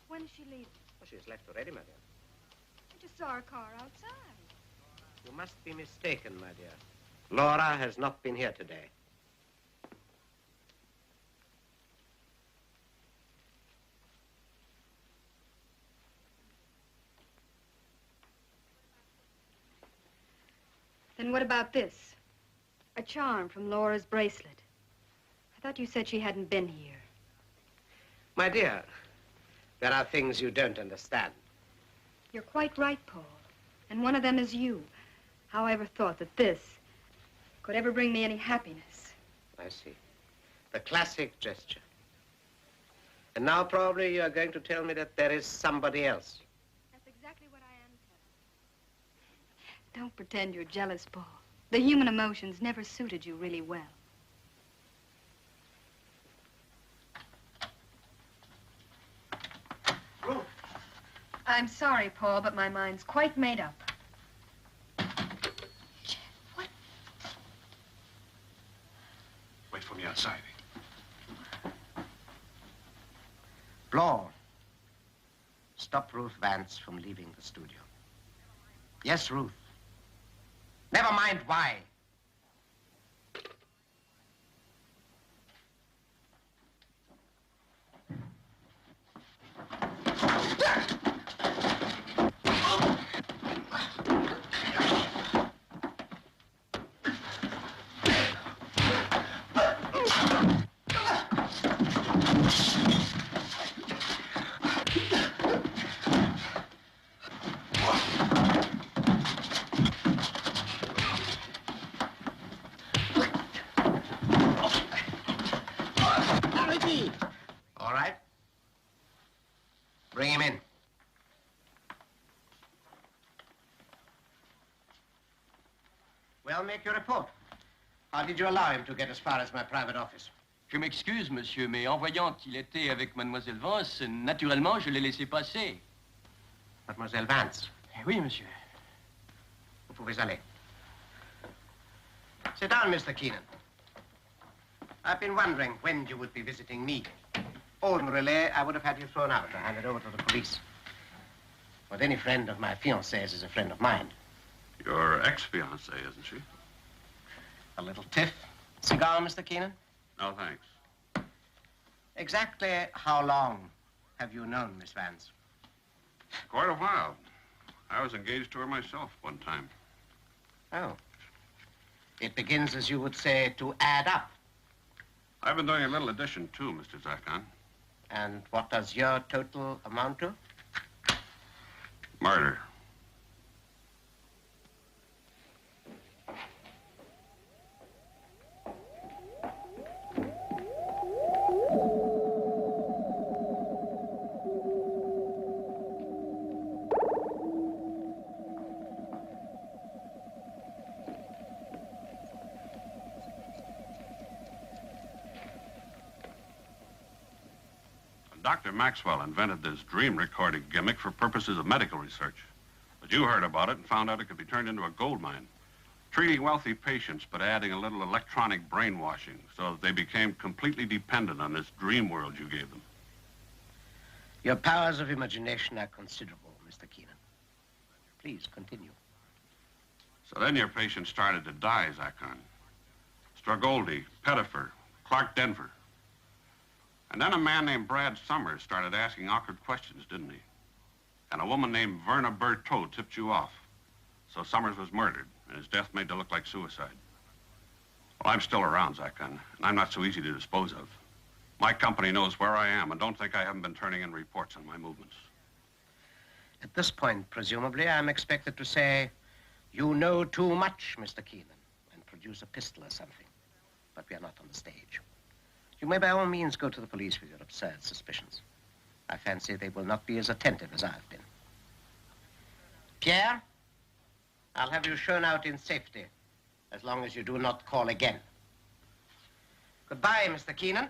When is she leaving? Well, she's left already, my dear. I just saw her car outside. You must be mistaken, my dear. Laura has not been here today. Then what about this? A charm from Laura's bracelet. I thought you said she hadn't been here. My dear, there are things you don't understand. You're quite right, Paul. And one of them is you. How I ever thought that this could ever bring me any happiness. I see. The classic gesture. And now probably you're going to tell me that there is somebody else. That's exactly what I am telling. Don't pretend you're jealous, Paul. The human emotions never suited you really well. I'm sorry, Paul, but my mind's quite made up. What? Wait for me outside. Blanc, stop Ruth Vance from leaving the studio. Yes, Ruth. Never mind why. All right. Bring him in. Well, make your report. How did you allow him to get as far as my private office? Je m'excuse, monsieur, mais en voyant qu'il était avec Mademoiselle Vance, naturellement, je l'ai laissé passer. Mademoiselle Vance? Oui, monsieur. Vous pouvez aller. Sit down, Mr. Keenan. I've been wondering when you would be visiting me. Ordinarily, I would have had you thrown out or handed over to the police. But any friend of my fiancée's is a friend of mine. Your ex-fiancée, isn't she? A little tiff. Cigar, Mr. Keenan? No, thanks. Exactly how long have you known Miss Vance? Quite a while. I was engaged to her myself one time. Oh. It begins, as you would say, to add up. I've been doing a little addition, too, Mr. Zakon. And what does your total amount to? Murder. Dr. Maxwell invented this dream recording gimmick for purposes of medical research. But you heard about it and found out it could be turned into a gold mine, treating wealthy patients but adding a little electronic brainwashing so that they became completely dependent on this dream world you gave them. Your powers of imagination are considerable, Mr. Keenan. Please, continue. So then your patients started to die, Zakon. Stragoldi, Pettifer, Clark Denver. And then a man named Brad Summers started asking awkward questions, didn't he? And a woman named Verna Berthaud tipped you off. So Summers was murdered, and his death made to look like suicide. Well, I'm still around, Zakon, and I'm not so easy to dispose of. My company knows where I am, and don't think I haven't been turning in reports on my movements. At this point, presumably, I'm expected to say, you know too much, Mr. Keenan, and produce a pistol or something. But we are not on the stage. You may by all means go to the police with your absurd suspicions. I fancy they will not be as attentive as I've been. Pierre, I'll have you shown out in safety, as long as you do not call again. Goodbye, Mr. Keenan.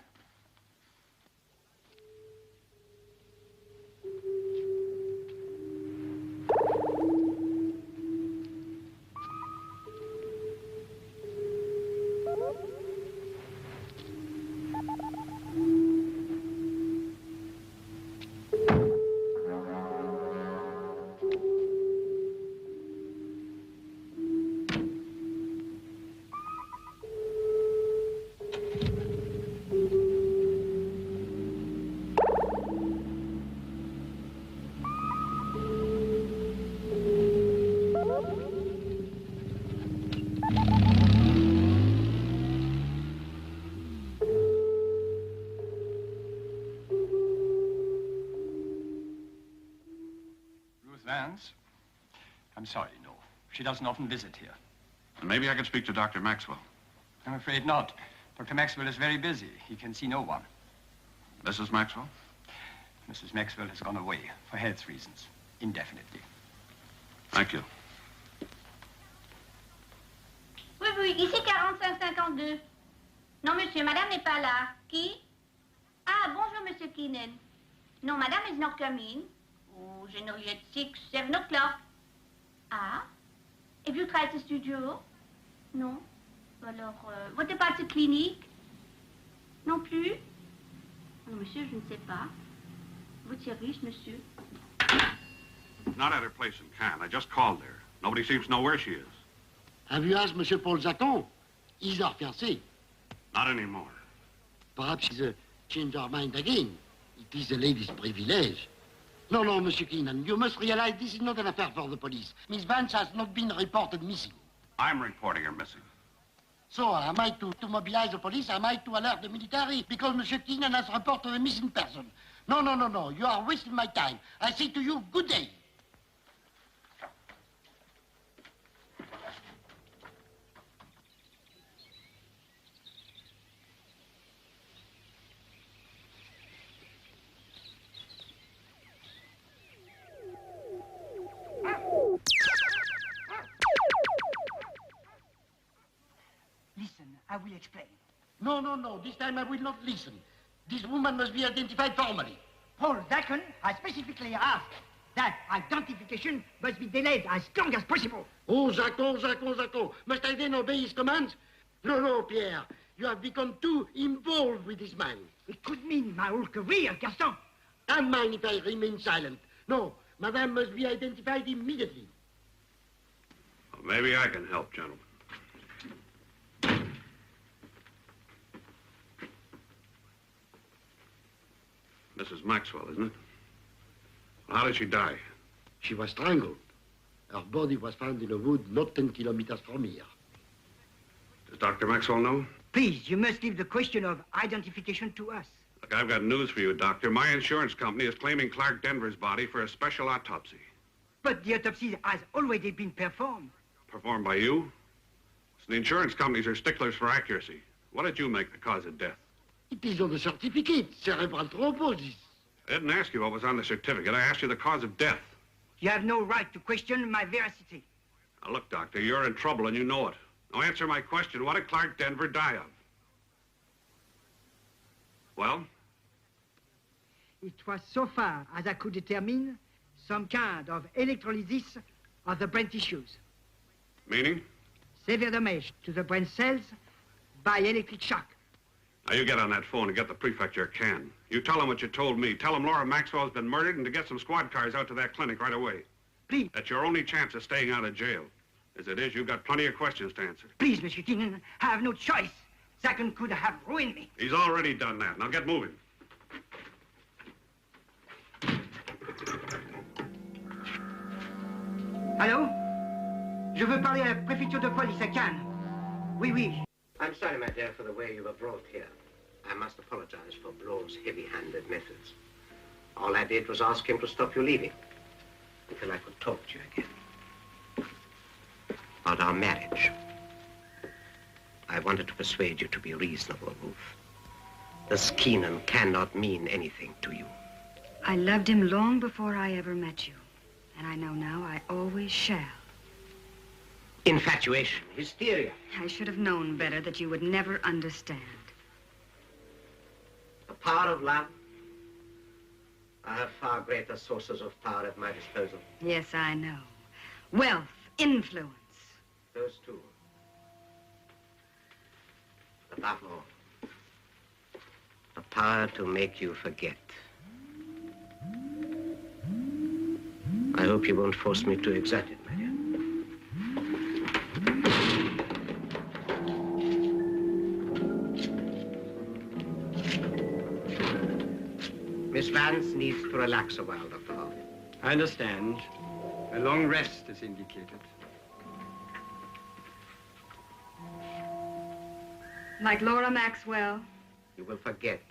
Vance? I'm sorry, no. She doesn't often visit here. And maybe I could speak to Dr. Maxwell. I'm afraid not. Dr. Maxwell is very busy. He can see no one. Mrs. Maxwell? Mrs. Maxwell has gone away for health reasons, indefinitely. Thank you. Oui, oui, ici 45-52. Non, monsieur, madame n'est pas là. Qui? Ah, bonjour, monsieur Keenan. No, madame is not coming. Oh, generally at 6, 7 o'clock. Ah? Have you tried the studio? Non? Alors, what about the clinic? Non plus? Non, monsieur, je ne sais pas. Votre service, monsieur? Not at her place in Cannes. I just called there. Nobody seems to know where she is. Have you asked Monsieur Paul Zacon? He's our fiancé. Not anymore. Perhaps she's changed her mind again. It is a lady's privilege. No, no, Monsieur Keenan, you must realize this is not an affair for the police. Miss Vance has not been reported missing. I'm reporting her missing. So, am I to mobilize the police? Am I to alert the military? Because Monsieur Keenan has reported a missing person. No, no, no, no. You are wasting my time. I say to you, good day. Listen, I will explain. No, no, no. This time I will not listen. This woman must be identified formally. Paul Zacon has specifically asked that identification must be delayed as long as possible. Oh, Zacon, Zacon, Zacon. Must I then obey his commands? No, no, Pierre. You have become too involved with this man. It could mean my whole career, Gaston. And mine if I remain silent. No, Madame must be identified immediately. Well, maybe I can help, gentlemen. Mrs. Maxwell, isn't it? Well, how did she die? She was strangled. Her body was found in a wood not 10 kilometers from here. Does Dr. Maxwell know? Please, you must leave the question of identification to us. Look, I've got news for you, Doctor. My insurance company is claiming Clark Denver's body for a special autopsy. But the autopsy has already been performed. Performed by you? So the insurance companies are sticklers for accuracy. What did you make the cause of death? It is on the certificate, cerebral thrombosis. I didn't ask you what was on the certificate. I asked you the cause of death. You have no right to question my veracity. Now, look, Doctor, you're in trouble and you know it. Now, answer my question. What did Clark Denver die of? Well? It was, so far as I could determine, some kind of electrolysis of the brain tissues. Meaning? Severe damage to the brain cells by electric shock. Now, you get on that phone and get the prefect your can. You tell him what you told me. Tell him Laura Maxwell's been murdered and to get some squad cars out to that clinic right away. Please. That's your only chance of staying out of jail. As it is, you've got plenty of questions to answer. Please, Monsieur Keenan, I have no choice. Zacon could have ruined me. He's already done that. Now, get moving. Allô? Je veux parler à la préfecture de police à Cannes. Oui, oui. I'm sorry, my dear, for the way you were brought here. I must apologize for Blo's heavy-handed methods. All I did was ask him to stop you leaving until I could talk to you again. About our marriage. I wanted to persuade you to be reasonable, Ruth. This Keenan cannot mean anything to you. I loved him long before I ever met you. And I know now I always shall. Infatuation, hysteria. I should have known better that you would never understand. The power of love. I have far greater sources of power at my disposal. Yes, I know. Wealth, influence. Those two. Above all, the power to make you forget. I hope you won't force me to exert it, my dear. Miss Vance needs to relax a while, Dr. Hall. I understand. A long rest is indicated. Like Laura Maxwell. You will forget,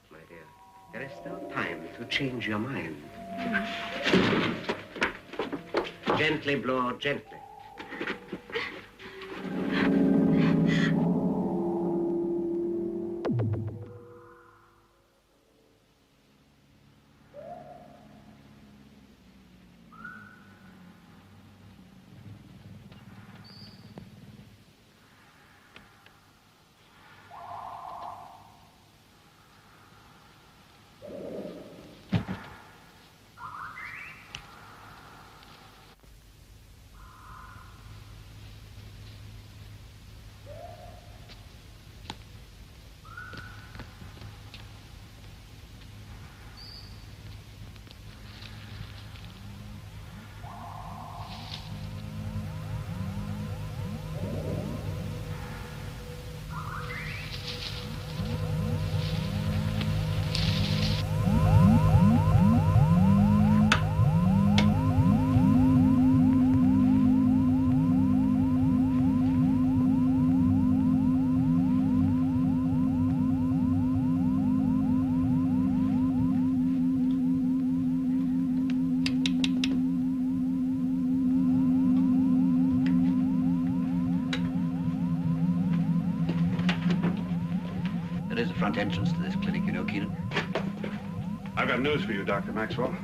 my dear. There is still time to change your mind. Gently, Blow, gently. front entrance to this clinic, you know, Keenan? I've got news for you, Dr. Maxwell.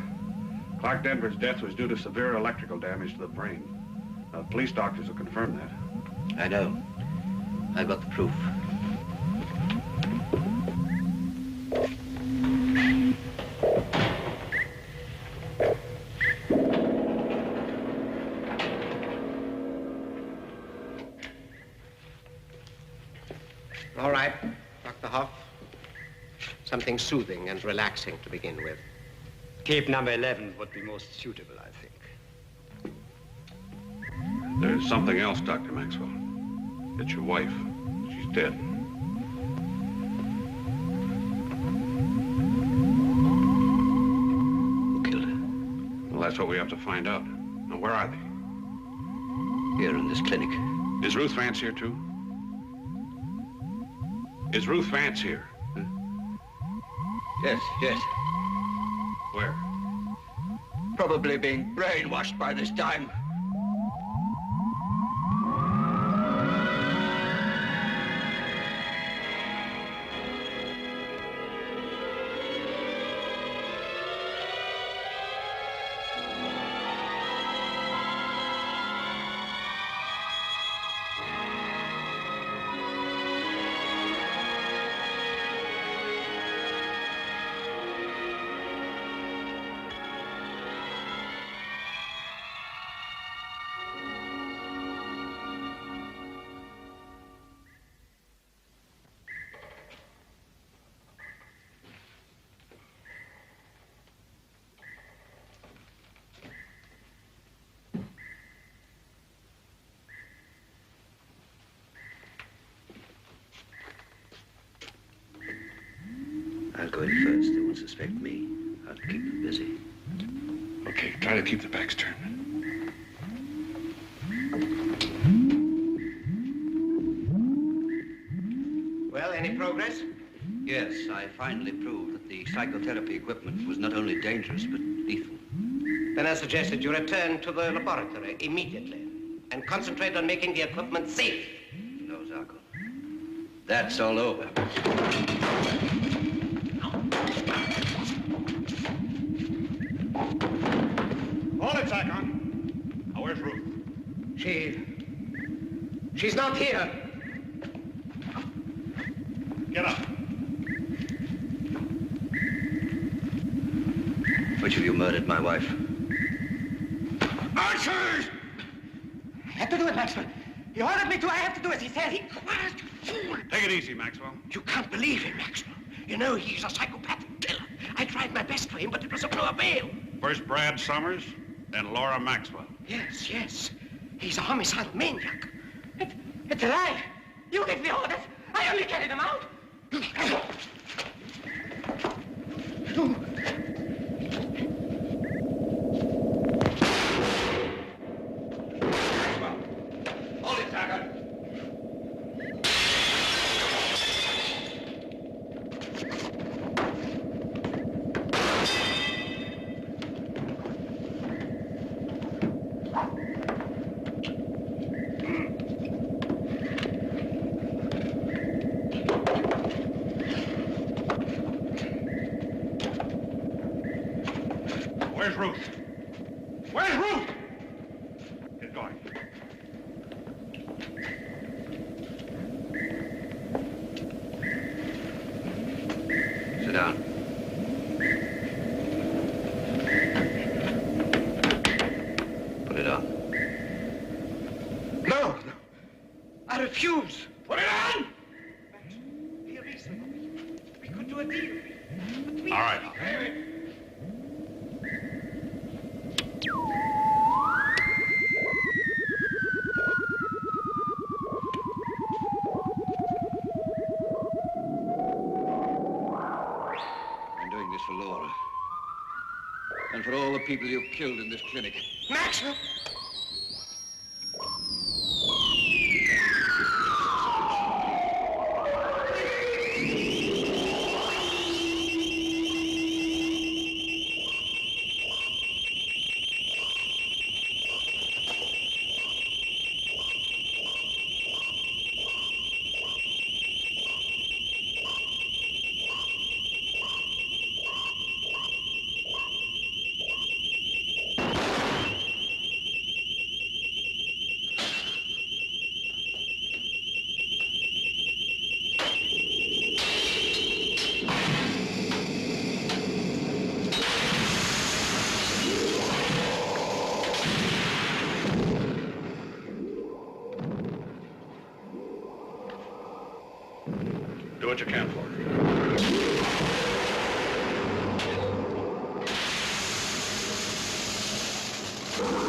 Clark Denver's death was due to severe electrical damage to the brain. Police doctors have confirmed that. I know. I've got the proof. All right, Dr. Hoff. Something soothing and relaxing to begin with. Cape number 11 would be most suitable, I think. There's something else, Dr. Maxwell. It's your wife. She's dead. Who killed her? Well, that's what we have to find out. Now, where are they? Here in this clinic. Is Ruth Vance here, too? Is Ruth Vance here? Huh? Yes, yes. Where? Probably being brainwashed by this time. I'll go in first. They won't suspect me. I'll keep them busy. Okay, try to keep the backs turned. Well, any progress? Yes, I finally proved that the psychotherapy equipment was not only dangerous, but lethal. Then I suggest that you return to the laboratory immediately and concentrate on making the equipment safe. No, Zarko. That's all over. Hold it, Zarko. Now, where's Ruth? She's not here. Get up. Which of you murdered my wife? Archers! I had to do it, Maxwell. He ordered me to. I have to do as he said. He quiet, you fool. Take it easy, Maxwell. You can't believe him, Maxwell. You know he's a psychopathic killer. I tried my best for him, but it was of no avail. First Brad Summers, then Laura Maxwell. Yes, yes. He's a homicidal maniac. It's a lie. You gave the orders. I only carried him out. Hold it, Tucker. Where's Ruth? Where's Ruth? Get going. Sit down. Put it on. No, no. I refuse. Put it on! Dear Lisa, we could do a deal. All right. I'm doing this for Laura. And for all the people you've killed in this clinic. Maxwell! what you can for her.